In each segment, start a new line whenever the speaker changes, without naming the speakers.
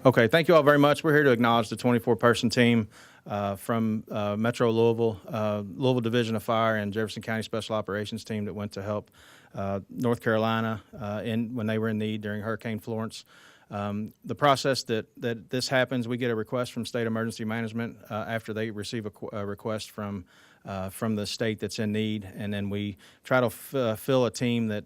Okay, thank you all very much. We're here to acknowledge the 24-person team from Metro Louisville, Louisville Division of Fire, and Jefferson County Special Operations team that went to help North Carolina when they were in need during Hurricane Florence. The process that this happens, we get a request from State Emergency Management after they receive a request from the state that's in need, and then we try to fill a team that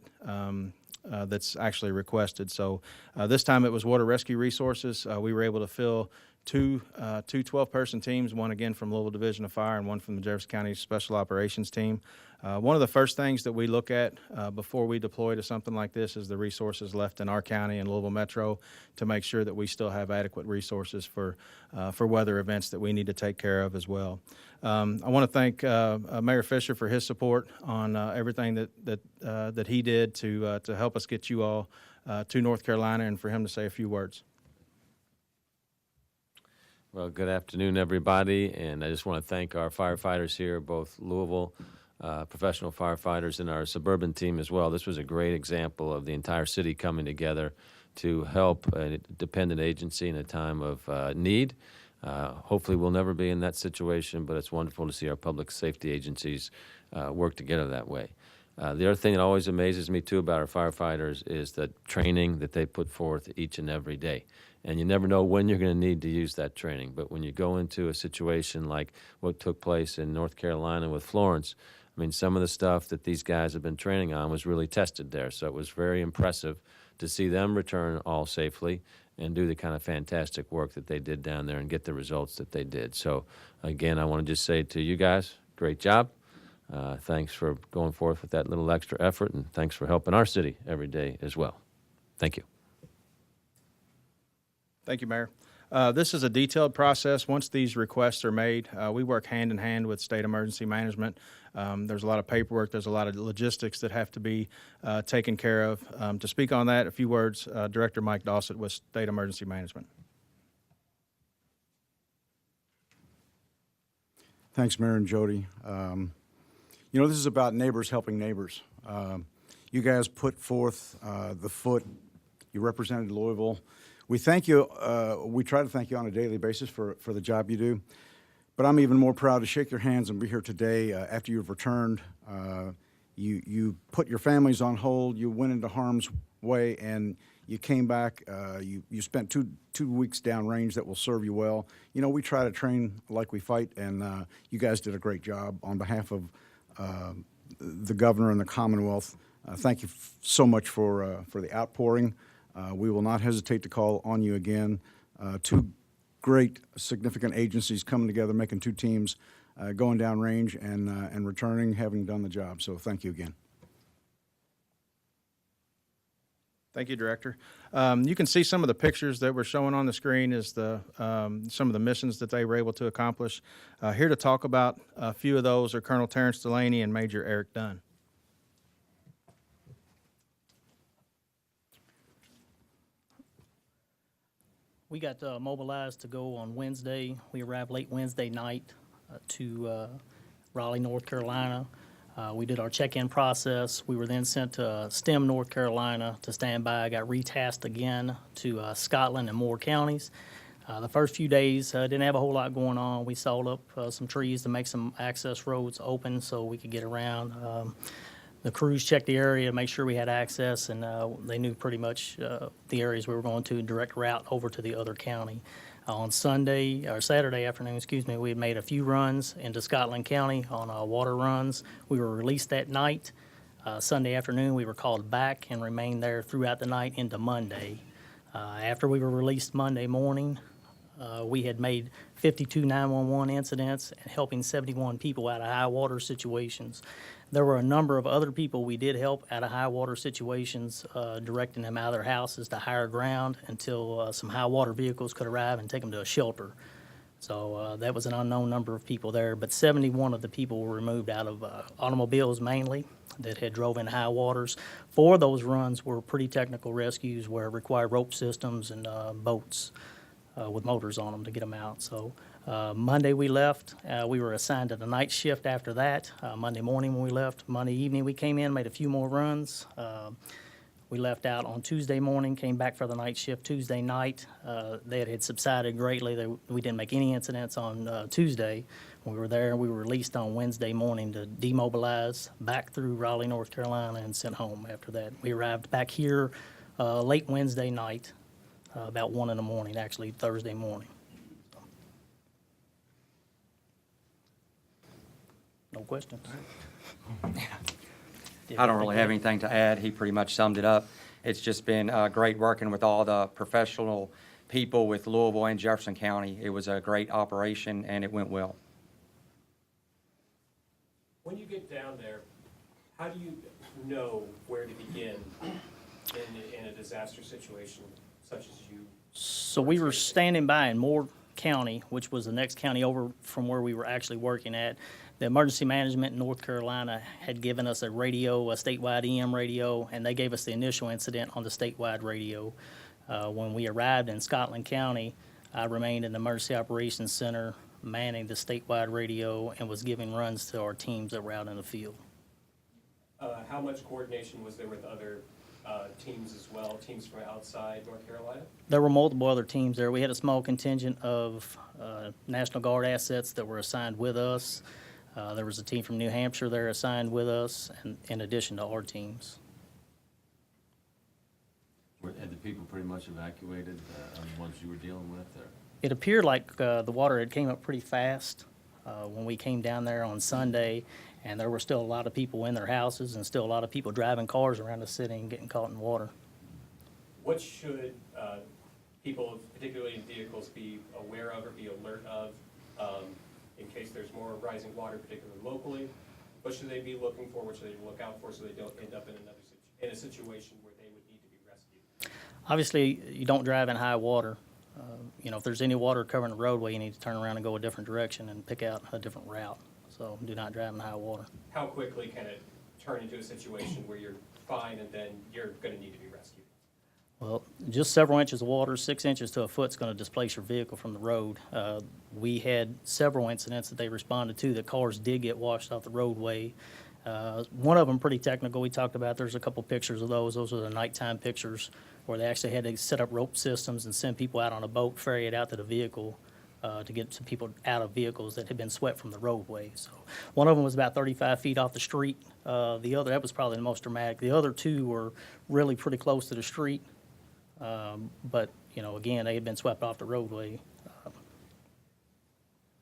that's actually requested. So this time it was Water Rescue Resources. We were able to fill two 12-person teams, one again from Louisville Division of Fire and one from the Jefferson County Special Operations team. One of the first things that we look at before we deploy to something like this is the resources left in our county and Louisville Metro to make sure that we still have adequate resources for weather events that we need to take care of as well. I want to thank Mayor Fisher for his support on everything that he did to help us get you all to North Carolina, and for him to say a few words.
Well, good afternoon, everybody, and I just want to thank our firefighters here, both Louisville professional firefighters and our suburban team as well. This was a great example of the entire city coming together to help a dependent agency in a time of need. Hopefully we'll never be in that situation, but it's wonderful to see our public safety agencies work together that way. The other thing that always amazes me, too, about our firefighters is the training that they put forth each and every day. And you never know when you're going to need to use that training. But when you go into a situation like what took place in North Carolina with Florence, I mean, some of the stuff that these guys have been training on was really tested there. So it was very impressive to see them return all safely and do the kind of fantastic work that they did down there and get the results that they did. So, again, I want to just say to you guys, great job. Thanks for going forth with that little extra effort, and thanks for helping our city every day as well. Thank you.
Thank you, Mayor. This is a detailed process. Once these requests are made, we work hand in hand with State Emergency Management. There's a lot of paperwork. There's a lot of logistics that have to be taken care of. To speak on that, a few words, Director Mike Dossett with State Emergency Management.
Thanks, Mayor and Jody. You know, this is about neighbors helping neighbors. You guys put forth the foot. You represented Louisville. We thank you. We try to thank you on a daily basis for the job you do. But I'm even more proud to shake your hands and be here today after you've returned. You put your families on hold. You went into harm's way, and you came back. You spent two weeks downrange that will serve you well. You know, we try to train like we fight, and you guys did a great job on behalf of the governor and the Commonwealth. Thank you so much for the outpouring. We will not hesitate to call on you again. Two great, significant agencies coming together, making two teams, going downrange and returning, having done the job. So thank you again.
Thank you, Director. You can see some of the pictures that we're showing on the screen is some of the missions that they were able to accomplish. Here to talk about a few of those are Colonel Terrence Delaney and Major Eric Dunn.
We got mobilized to go on Wednesday. We arrived late Wednesday night to Raleigh, North Carolina. We did our check-in process. We were then sent to Stem, North Carolina to stand by. Got retasked again to Scotland and Moore counties. The first few days didn't have a whole lot going on. We sawed up some trees to make some access roads open so we could get around. The crews checked the area to make sure we had access, and they knew pretty much the areas we were going to, direct route over to the other county. On Saturday afternoon, we had made a few runs into Scotland County on water runs. We were released that night. Sunday afternoon, we were called back and remained there throughout the night into Monday. After we were released Monday morning, we had made 52 911 incidents and helping 71 people out of high water situations. There were a number of other people we did help out of high water situations, directing them out of their houses to higher ground until some high water vehicles could arrive and take them to a shelter. So that was an unknown number of people there, but 71 of the people were removed out of automobiles mainly that had drove in high waters. 4 of those runs were pretty technical rescues where it required rope systems and boats with motors on them to get them out. So Monday we left. We were assigned to the night shift after that. Monday morning when we left. Monday evening we came in, made a few more runs. We left out on Tuesday morning, came back for the night shift Tuesday night. They had subsided greatly. We didn't make any incidents on Tuesday. We were there. We were released on Wednesday morning to demobilize back through Raleigh, North Carolina, and sent home after that. We arrived back here late Wednesday night, about 1 in the morning, actually Thursday morning. No questions?
I don't really have anything to add. He pretty much summed it up. It's just been great working with all the professional people with Louisville and Jefferson County. It was a great operation, and it went well.
When you get down there, how do you know where to begin in a disaster situation such as you?
So we were standing by in Moore County, which was the next county over from where we were actually working at. The emergency management in North Carolina had given us a radio, a statewide EM radio, and they gave us the initial incident on the statewide radio. When we arrived in Scotland County, I remained in the Emergency Operations Center, manning the statewide radio, and was giving runs to our teams that were out in the field.
How much coordination was there with other teams as well, teams from outside North Carolina?
There were multiple other teams there. We had a small contingent of National Guard assets that were assigned with us. There was a team from New Hampshire there assigned with us, and in addition to our teams.
Had the people pretty much evacuated, the ones you were dealing with? Or?
It appeared like the water had came up pretty fast when we came down there on Sunday, and there were still a lot of people in their houses and still a lot of people driving cars around the city and getting caught in water.
What should people, particularly in vehicles, be aware of or be alert of in case there's more rising water, particularly locally? What should they be looking for? What should they look out for so they don't end up in a situation where they would need to be rescued?
Obviously, you don't drive in high water. If there's any water covering the roadway, you need to turn around and go a different direction and pick out a different route. So do not drive in high water.
How quickly can it turn into a situation where you're fine and then you're going to need to be rescued?
Well, just several inches of water, 6 inches to a foot, is going to displace your vehicle from the road. We had several incidents that they responded to that cars did get washed off the roadway. One of them pretty technical. We talked about, there's a couple pictures of those. Those are the nighttime pictures where they actually had to set up rope systems and send people out on a boat, ferry it out to the vehicle to get some people out of vehicles that had been swept from the roadway. So one of them was about 35 feet off the street. The other, that was probably the most dramatic. The other two were really pretty close to the street. But, again, they had been swept off the roadway.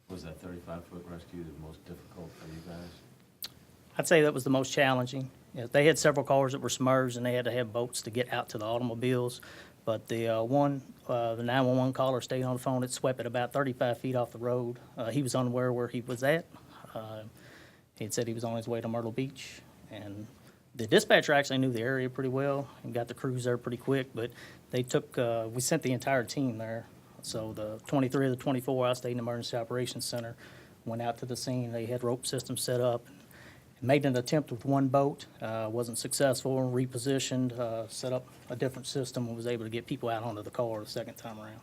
Was that 35-foot rescue the most difficult for you guys?
I'd say that was the most challenging. They had several cars that were submerged, and they had to have boats to get out to the automobiles. But the 911 caller stayed on the phone. It swept at about 35 feet off the road. He was unaware where he was at. He had said he was on his way to Myrtle Beach. And the dispatcher actually knew the area pretty well and got the crews there pretty quick. But they took, we sent the entire team there. So the 23 of the 24, I stayed in the Emergency Operations Center, went out to the scene. They had rope systems set up. Made an attempt with one boat, wasn't successful, repositioned, set up a different system, and was able to get people out onto the car the second time around.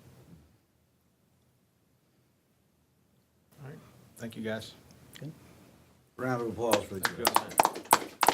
All right. Thank you, guys.
Round of applause for these guys.